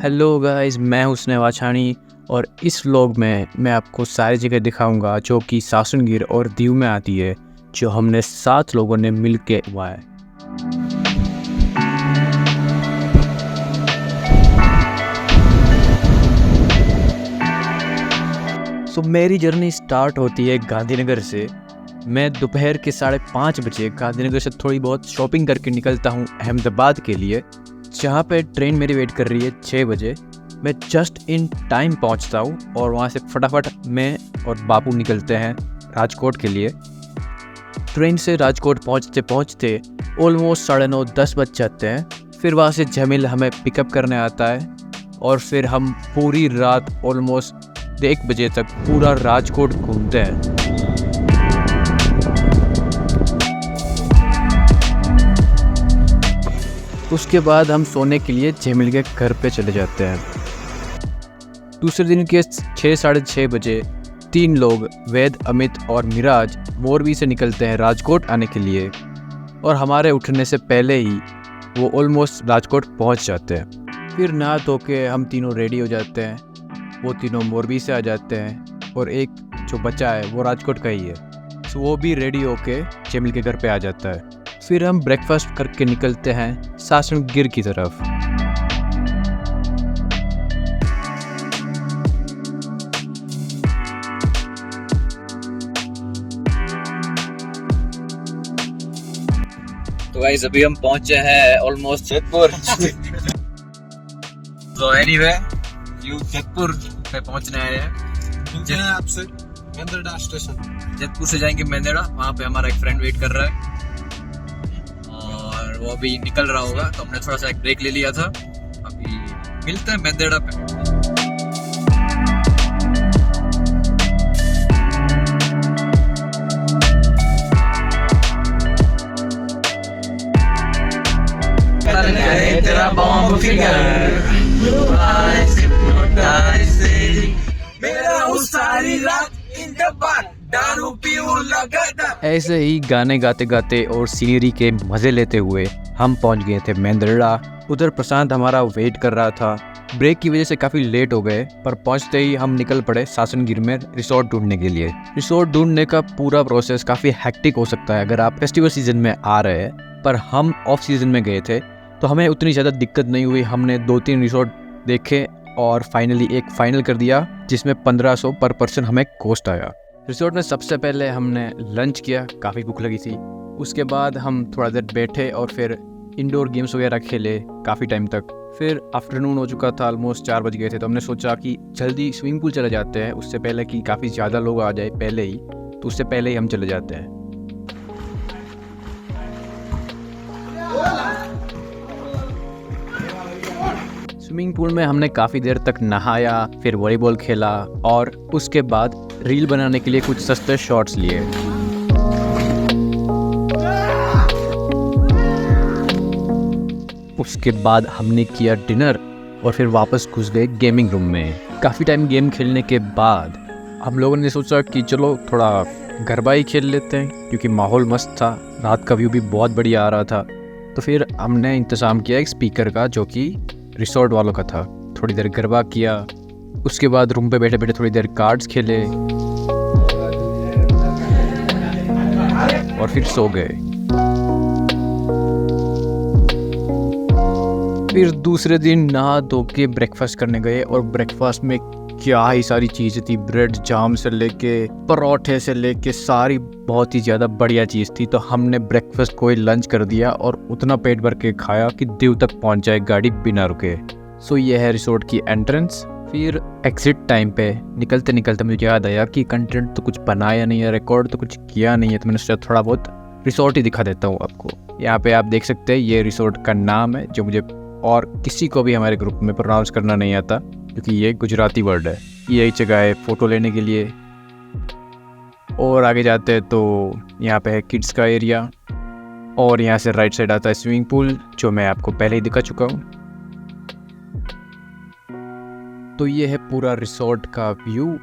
Hello guys, मैं हुस्न वाछानी और इस व्लॉग में मैं आपको सारी जगह दिखाऊंगा जो कि सासनगिर और दीव में आती है, जो हमने 7 लोगों ने मिल के हुआ है। मेरी जर्नी स्टार्ट होती है गांधीनगर से। मैं दोपहर के 5:30 बजे गांधीनगर से थोड़ी बहुत शॉपिंग करके निकलता हूँ अहमदाबाद के लिए, जहाँ पे ट्रेन मेरी वेट कर रही है 6 बजे। मैं जस्ट इन टाइम पहुँचता हूँ और वहाँ से फटाफट मैं और बापू निकलते हैं राजकोट के लिए। ट्रेन से राजकोट पहुँचते पहुँचते ऑलमोस्ट 9:30-10 बज जाते हैं। फिर वहाँ से जमील हमें पिकअप करने आता है और फिर हम पूरी रात ऑलमोस्ट 1 बजे तक पूरा राजकोट घूमते हैं। उसके बाद हम सोने के लिए जमील के घर पे चले जाते हैं। दूसरे दिन के 6-6:30 बजे 3 लोग वैद, अमित और मिराज मोरबी से निकलते हैं राजकोट आने के लिए, और हमारे उठने से पहले ही वो ऑलमोस्ट राजकोट पहुंच जाते हैं। फिर नहा धो के हम तीनों रेडी हो जाते हैं। वो तीनों मोरबी से आ जाते हैं और एक जो बचा है वो राजकोट का ही है, तो वो भी रेडी होके जमील के घर पे आ जाता है। फिर हम ब्रेकफास्ट करके निकलते हैं सासनगिर की तरफ। तो गाइस अभी हम पहुंचे हैं ऑलमोस्ट जयपुर। तो एनीवे जयपुर पे पहुंचने आए हैं। आपसे मेंदरडा स्टेशन जयपुर से जाएंगे मेंदरडा, वहाँ पे हमारा एक फ्रेंड वेट कर रहा है और वो अभी निकल रहा होगा, तो हमने थोड़ा सा एक ब्रेक ले लिया था। अभी मिलते हैं मेंदरडा पे। तेरा बॉम्ब फिगर ऐसे ही गाने गाते गाते और सीनरी के मजे लेते हुए हम पहुंच गए थे मेंदरडा। उधर प्रशांत हमारा वेट कर रहा था। ब्रेक की वजह से काफ़ी लेट हो गए, पर पहुंचते ही हम निकल पड़े सासनगिर में रिसोर्ट ढूंढने के लिए। रिसोर्ट ढूंढने का पूरा प्रोसेस काफ़ी हेक्टिक हो सकता है अगर आप फेस्टिवल सीजन में आ रहे हैं, पर हम ऑफ सीजन में गए थे तो हमें उतनी ज़्यादा दिक्कत नहीं हुई। हमने 2-3 रिसोर्ट देखे और फाइनली एक फाइनल कर दिया, जिसमें 1500 पर पर्सन हमें कॉस्ट आया। रिसोर्ट में सबसे पहले हमने लंच किया, काफ़ी भूख लगी थी। उसके बाद हम थोड़ा देर बैठे और फिर इंडोर गेम्स वगैरह खेले काफ़ी टाइम तक। फिर आफ्टरनून हो चुका था, ऑलमोस्ट 4 बज गए थे, तो हमने सोचा कि जल्दी स्विमिंग पूल चले जाते हैं, उससे पहले कि काफ़ी ज़्यादा लोग आ जाए पहले ही, तो उससे पहले ही हम चले जाते हैं। स्विमिंग पूल में हमने काफ़ी देर तक नहाया, फिर वॉलीबॉल खेला और उसके बाद रील बनाने के लिए कुछ सस्ते शॉट्स लिए। उसके बाद हमने किया डिनर और फिर वापस घुस गए गेमिंग रूम में। काफ़ी टाइम गेम खेलने के बाद हम लोगों ने सोचा कि चलो थोड़ा गरबा ही खेल लेते हैं, क्योंकि माहौल मस्त था, रात का व्यू भी बहुत बढ़िया आ रहा था। तो फिर हमने इंतज़ाम किया एक स्पीकर का, जो कि रिसोर्ट वालों का था। थोड़ी देर गरबा किया, उसके बाद रूम पे बैठे बैठे थोड़ी देर कार्ड्स खेले और फिर सो गए। फिर दूसरे दिन नहा धो के ब्रेकफास्ट करने गए, और ब्रेकफास्ट में क्या ही सारी चीज़ें थी। ब्रेड जाम से लेके परोठे से लेके सारी बहुत ही ज़्यादा बढ़िया चीज़ थी। तो हमने ब्रेकफास्ट को ही लंच कर दिया और उतना पेट भर के खाया कि दीव तक पहुंच जाए गाड़ी बिना रुके। सो ये है रिसोर्ट की एंट्रेंस। फिर एग्जिट टाइम पे निकलते निकलते मुझे याद आया कि कंटेंट तो कुछ बनाया नहीं है, रिकॉर्ड तो कुछ किया नहीं है, तो मैंने सोचा थोड़ा बहुत रिसोर्ट ही दिखा देता हूँ आपको। यहाँ पे आप देख सकते हैं ये रिसोर्ट का नाम है, जो मुझे और किसी को भी हमारे ग्रुप में प्रोनाउंस करना नहीं आता, क्योंकि ये गुजराती वर्ड है। यही जगह है फ़ोटो लेने के लिए। और आगे जाते हैं तो यहाँ पे है किड्स का एरिया, और यहाँ से राइट साइड आता है स्विमिंग पूल, जो मैं आपको पहले ही दिखा चुका हूँ। तो ये है पूरा रिसोर्ट का व्यू।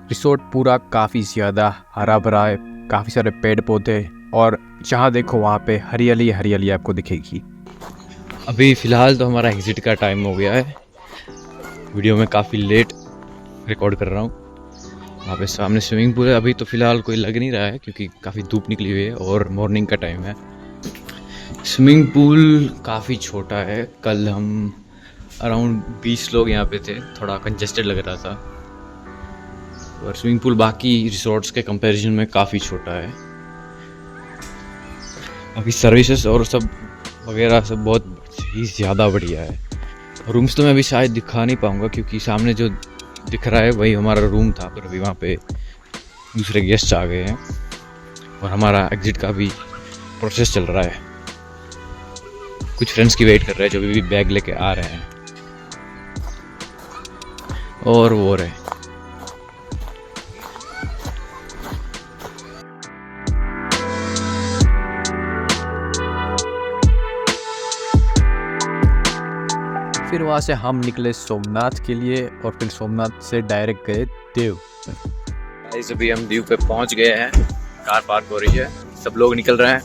रिसोर्ट पूरा काफ़ी ज़्यादा हरा भरा है, काफ़ी सारे पेड़ पौधे, और जहाँ देखो वहाँ पे हरियाली हरियाली आपको दिखेगी। अभी फ़िलहाल तो हमारा एग्ज़िट का टाइम हो गया है। वीडियो में काफ़ी लेट रिकॉर्ड कर रहा हूँ। वहाँ पे सामने स्विमिंग पूल है। अभी तो फ़िलहाल कोई लग नहीं रहा है क्योंकि काफ़ी धूप निकली हुई है और मॉर्निंग का टाइम है। स्विमिंग पूल काफ़ी छोटा है। कल हम अराउंड 20 लोग यहाँ पे थे, थोड़ा कंजेस्टेड लग रहा था। और स्विमिंग पूल बाकी रिसोर्ट्स के कंपैरिजन में काफ़ी छोटा है। अभी सर्विसेज और सब वगैरह सब बहुत ही ज़्यादा बढ़िया है। रूम्स तो मैं अभी शायद दिखा नहीं पाऊँगा क्योंकि सामने जो दिख रहा है वही हमारा रूम था, पर अभी वहाँ पे दूसरे गेस्ट आ गए हैं और हमारा एग्ज़िट का भी प्रोसेस चल रहा है। कुछ फ्रेंड्स की वेट कर रहे हैं जो अभी भी बैग लेके आ रहे हैं और वो रहे। फिर वहाँ से हम निकले सोमनाथ के लिए और फिर सोमनाथ से डायरेक्ट गए दीव। गाइस अभी हम दीव पे पहुँच गए हैं। कार पार्क हो रही है, सब लोग निकल रहे हैं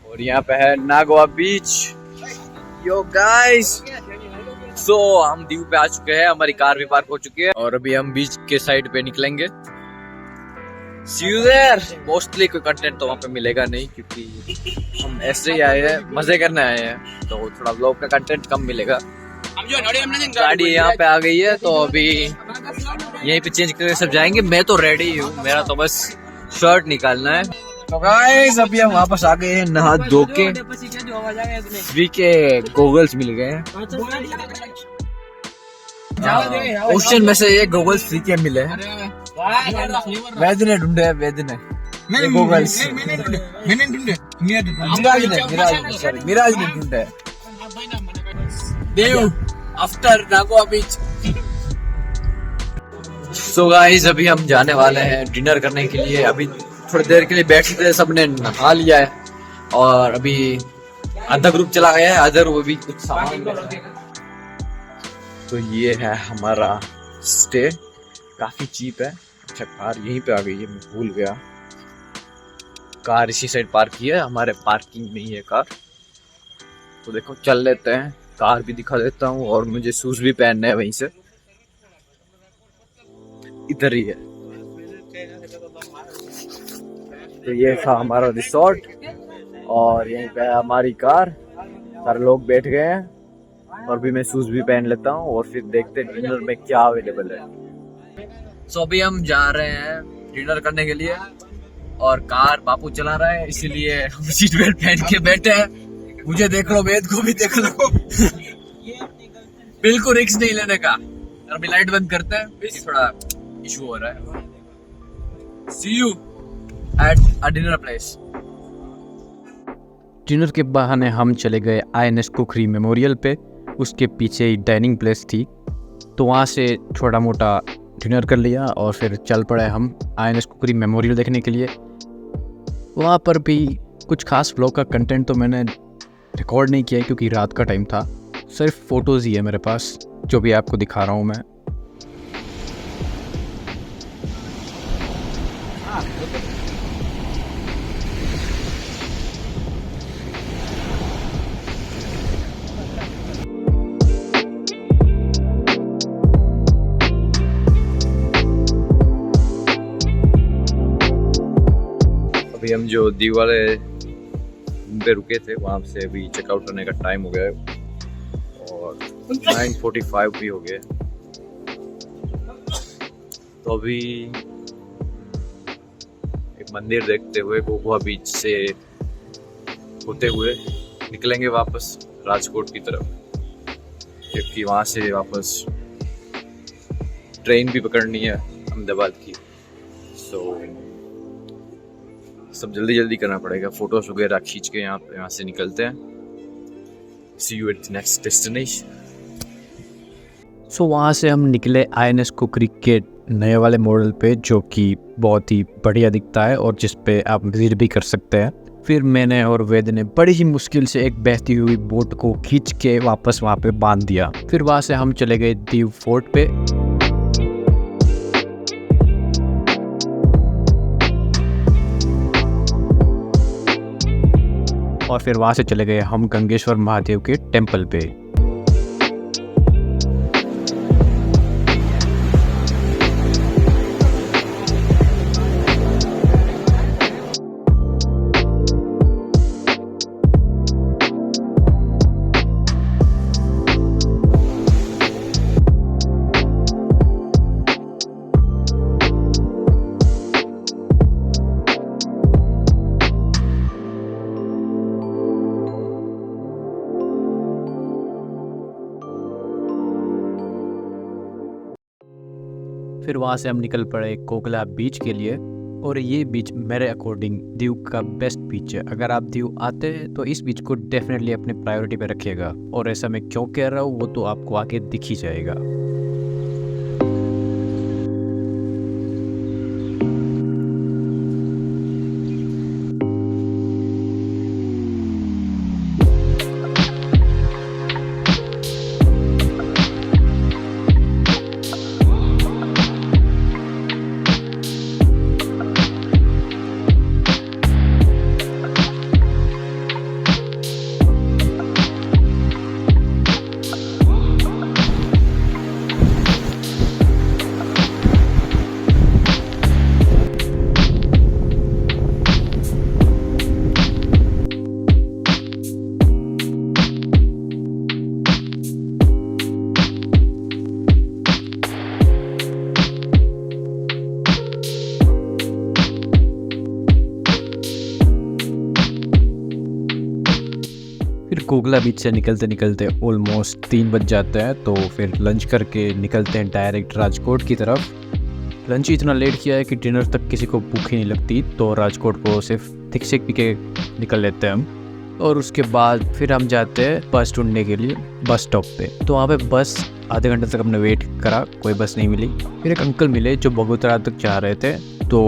और यहाँ पे है नागवा बीच। यो गाइस, सो हम दीव पे आ चुके हैं, हमारी कार भी पार्क हो चुकी है और अभी हम बीच के साइड पे निकलेंगे। See you there। मोस्टली कोई कंटेंट तो वहाँ पे मिलेगा नहीं क्योंकि हम ऐसे ही आए हैं, मजे करने आए हैं, तो थोड़ा व्लॉग का कंटेंट कम मिलेगा। गाड़ी यहाँ पे आ गई है तो अभी यहीं पे चेंज करके सब जाएंगे। मैं तो रेडी हूँ, मेरा तो बस शर्ट निकालना है। तो गाइस अभी हम वापस आ गए हैं नहा धो के। फ्री के गॉगल्स मिल गए हैं। ऑप्शन में से ये गॉगल्स फ्री के मिले हैं। वैद ने ढूंढे, वैद ने ये गॉगल्स मैंने ढूंढे, मिराज ने ढूंढे। देव आफ्टर नागवा बीच। सो गाइस अभी हम जाने वाले हैं डिनर करने के लिए। अभी थोड़ी देर के लिए बैठे थे, सबने नहा लिया है और अभी आधा ग्रुप चला गया है, अदर वो भी कुछ सामान। तो ये है हमारा स्टे, काफी चीप है। अच्छा कार यहीं पे आ गई है, मैं भूल गया। कार इसी साइड पार्क की है, हमारे पार्किंग में ही है कार। तो देखो चल लेते हैं, कार भी दिखा देता हूँ और मुझे शूज भी पहनने हैं वहीं से, इधर ही है। तो ये था हमारा रिसोर्ट और यहीं पे हमारी कार। सारे लोग बैठ गए हैं और भी मैं शूज भी पहन लेता हूँ और फिर देखते हैं डिनर में क्या अवेलेबल है। सो अभी हम जा रहे हैं डिनर करने के लिए और कार बापू चला रहा है, इसीलिए हम सीट बेल्ट पहन के बैठे हैं। मुझे देख लो, वेद को भी देख लो। बिल्कुल रिस्क नहीं लेने का। अभी लाइट बंद करते हैं, थोड़ा इशू हो रहा है। See you at a dinner place। Dinner के बहाने हम चले गए INS कुकरी मेमोरियल पे। उसके पीछे ही डाइनिंग प्लेस थी, तो वहाँ से छोटा मोटा डिनर कर लिया और फिर चल पड़े हम INS कुकरी मेमोरियल देखने के लिए। वहाँ पर भी कुछ खास व्लॉग का कंटेंट तो मैंने रिकॉर्ड नहीं किया क्योंकि रात का टाइम था। सिर्फ फ़ोटोज़ ही है मेरे पास जो भी आपको दिखा रहा हूँ मैं। अभी हम जो दीव वाले पे रुके थे वहाँ से अभी चेकआउट करने का टाइम हो गया है और 9:45 भी हो गए। तो अभी एक मंदिर देखते हुए गोवा बीच से होते हुए निकलेंगे वापस राजकोट की तरफ, क्योंकि वहाँ से वापस ट्रेन भी पकड़नी है अहमदाबाद की। सो सब जल्दी जल्दी करना पड़ेगा, फोटोज वगैरह खींच के यहाँ से निकलते हैं। See you at the next destination। सो वहाँ से हम निकले INS कुकरी के नए वाले मॉडल पे, जो कि बहुत ही बढ़िया दिखता है और जिस पे आप विजिट भी कर सकते हैं। फिर मैंने और वेद ने बड़ी ही मुश्किल से एक बहती हुई बोट को खींच के वापस वहाँ पे बांध दिया। फिर वहाँ से हम चले गए दीव फोर्ट पे। और फिर वहाँ से चले गए हम गंगेश्वर महादेव के टेम्पल पे। फिर वहाँ से हम निकल पड़े कोकला बीच के लिए, और ये बीच मेरे अकॉर्डिंग दीव का बेस्ट बीच है। अगर आप दीव आते हैं तो इस बीच को डेफिनेटली अपने प्रायोरिटी पे रखिएगा, और ऐसा मैं क्यों कह रहा हूँ वो तो आपको आगे दिख ही जाएगा। फिर कोकला बीच से निकलते निकलते ऑलमोस्ट 3 बज जाते हैं, तो फिर लंच करके निकलते हैं डायरेक्ट राजकोट की तरफ। लंच इतना लेट किया है कि डिनर तक किसी को भूख ही नहीं लगती, तो राजकोट को सिर्फ थिक शेक पी के निकल लेते हैं हम। और उसके बाद फिर हम जाते हैं बस ढूंढने के लिए बस स्टॉप पे। तो वहाँ पे बस आधे घंटे तक हमने वेट करा, कोई बस नहीं मिली। फिर एक अंकल मिले जो बगोदरा तक जा रहे थे, तो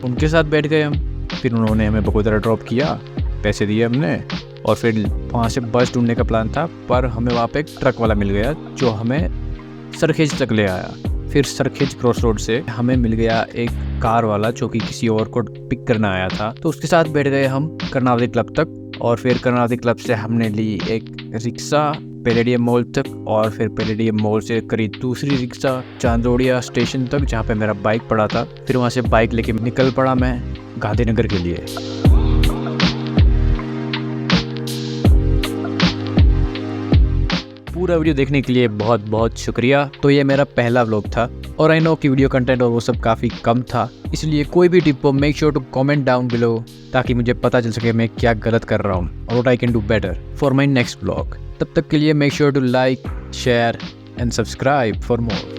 उनके साथ बैठ गए हम। फिर उन्होंने हमें बगोदरा ड्रॉप किया, पैसे दिए हमने, और फिर वहाँ से बस ढूंढने का प्लान था, पर हमें वहाँ पे एक ट्रक वाला मिल गया जो हमें सरखेज तक ले आया। फिर सरखेज क्रॉस रोड से हमें मिल गया एक कार वाला जो कि किसी और को पिक करना आया था, तो उसके साथ बैठ गए हम कर्नावती क्लब तक। और फिर कर्नावती क्लब से हमने ली एक रिक्शा पैलेडियम मॉल तक, और फिर पैलेडियम मॉल से करीब दूसरी रिक्शा चांदोड़िया स्टेशन तक जहाँ पे मेरा बाइक पड़ा था। फिर वहाँ से बाइक लेके निकल पड़ा मैं गांधीनगर के लिए। पूरा वीडियो देखने के लिए बहुत बहुत शुक्रिया। तो ये मेरा पहला व्लॉग था, और आई नो कि वीडियो कंटेंट और वो सब काफ़ी कम था, इसलिए कोई भी टिप हो make sure to comment down below, ताकि मुझे पता चल सके मैं क्या गलत कर रहा हूँ और what I can do better for my next vlog. तब तक के लिए make sure to like, share and subscribe for more.